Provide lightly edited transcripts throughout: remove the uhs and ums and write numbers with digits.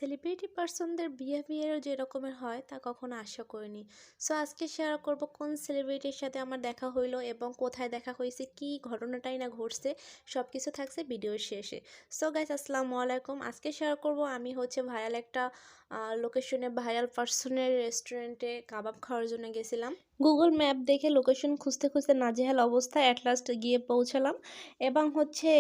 Celebrity পার্সনদের বিহেভিয়ারও যে রকমের হয় তা কখনো আশা করিনি। সো আজকে শেয়ার করব কোন সেলিব্রিটির সাথে আমার দেখা হইলো এবং কোথায় দেখা হয়েছে, কি ঘটনাটাই না ঘটছে, সব কিছু থাকছে ভিডিওর শেষে। সো গাইস, আসসালামু আলাইকুম। আজকে শেয়ার করব আমি ভাইরাল একটা লোকেশনে, ভাইরাল পার্সনের রেস্টুরেন্টে কাবাব খাওয়ার জন্য গেছিলাম। গুগল ম্যাপ দেখে লোকেশন খুঁজতে খুঁজতে নাজেহাল অবস্থায় অ্যাট লাস্ট গিয়ে পৌঁছালাম। এবং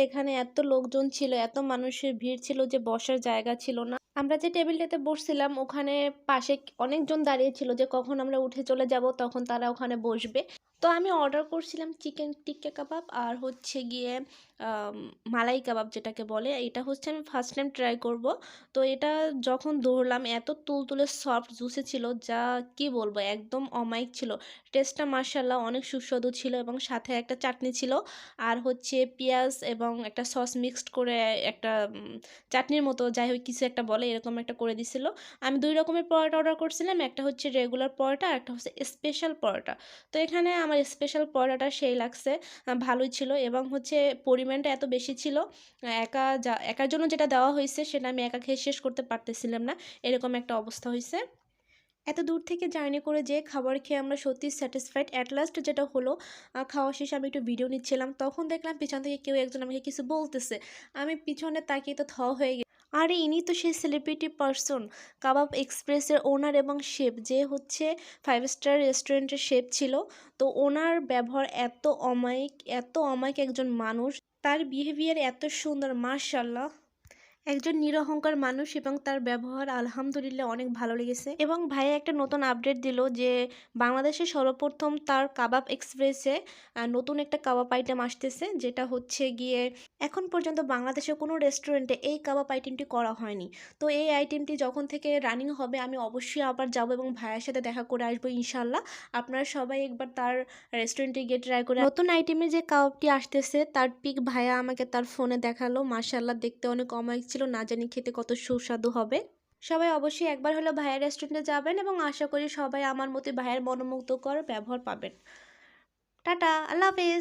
এখানে এত লোকজন ছিল, এত মানুষের ভিড় ছিল যে বসার জায়গা ছিল না। আমরা যে টেবিলটাতে বসছিলাম ওখানে পাশে অনেকজন দাঁড়িয়ে ছিল যে কখন আমরা উঠে চলে যাব তখন তারা ওখানে বসবে। তো আমি অর্ডার করছিলাম চিকেন টিক্কা কাবাব আর গিয়ে মালাই কাবাব যেটাকে বলে। এটা আমি ফার্স্ট টাইম ট্রাই করব। তো এটা যখন ধরলাম এত তুলতুলে সফট জুসি ছিল, যা কি বলবো, একদম অমায়িক ছিল। টেস্টটা মাশাআল্লাহ অনেক সুস্বাদু ছিল এবং সাথে একটা চাটনি ছিল আর পেঁয়াজ এবং একটা সস মিক্সড করে একটা চাটনির মতো, যাই হোক কিছু একটা বলে, এরকম একটা করে দিছিল। আমি 2 রকমের পরোটা অর্ডার করছিলাম, একটা রেগুলার পরোটা আর একটা স্পেশাল পরোটা। তো এখানে আমার স্পেশাল পরোটাটা সেই লাগছে, ভালোই ছিল এবং পরিমাণটা এত বেশি ছিল, একার জন্য যেটা দেওয়া হয়েছে সেটা আমি একা খেয়ে শেষ করতে পারতেছিলাম না, এরকম একটা অবস্থা হয়েছে। এত দূর থেকে জার্নি করে যে খাবার খেয়ে আমরা সত্যি স্যাটিসফাইড। অ্যাট লাস্ট যেটা হলো, খাওয়া শেষে আমি একটু ভিডিও নিচ্ছিলাম, তখন দেখলাম পিছন থেকে কেউ একজন আমাকে কিছু বলতেছে। আমি পিছনে তাকিয়ে তো হয়ে গেছি। আরে ইনি তো সেই সেলিব্রিটি পার্সন, কাবাব এক্সপ্রেসের ওনার এবং শেফ, যে 5 স্টার রেস্টুরেন্টের শেফ ছিল। তো ওনার ব্যবহার এত অমায়িক একজন মানুষ, তার বিহেভিয়ার এত সুন্দর, মাশাআল্লাহ। একজন নিরহংকার মানুষ এবং তার ব্যবহার আলহামদুলিল্লাহ অনেক ভালো লেগেছে। এবং ভাইয়া একটা নতুন আপডেট দিল যে বাংলাদেশে সর্বপ্রথম তার কাবাব এক্সপ্রেসে নতুন একটা কাবাব আইটেম আসতেছে, যেটা গিয়ে এখন পর্যন্ত বাংলাদেশে কোনো রেস্টুরেন্টে এই কাবাব আইটেমটি করা হয়নি। তো এই আইটেমটি যখন থেকে রানিং হবে আমি অবশ্যই আবার যাব এবং ভাইয়ার সাথে দেখা করে আসবো ইনশাল্লাহ। আপনারা সবাই একবার তার রেস্টুরেন্টে গিয়ে ট্রাই করে। নতুন আইটেমের যে কাবাবটি আসতেছে তার পিক ভাইয়া আমাকে তার ফোনে দেখালো, মাশাআল্লাহ দেখতে অনেক অমায়িক ছিল, না জানি খেতে কত সুস্বাদু হবে। সবাই অবশ্যই একবার হলো ভাইয়ার রেস্টুরেন্টে যাবেন এবং আশা করি সবাই আমার মতো ভাইয়ের মনোমুগ্ধকর ব্যবহার পাবেন। টাটা, আল্লাহ হাফেজ।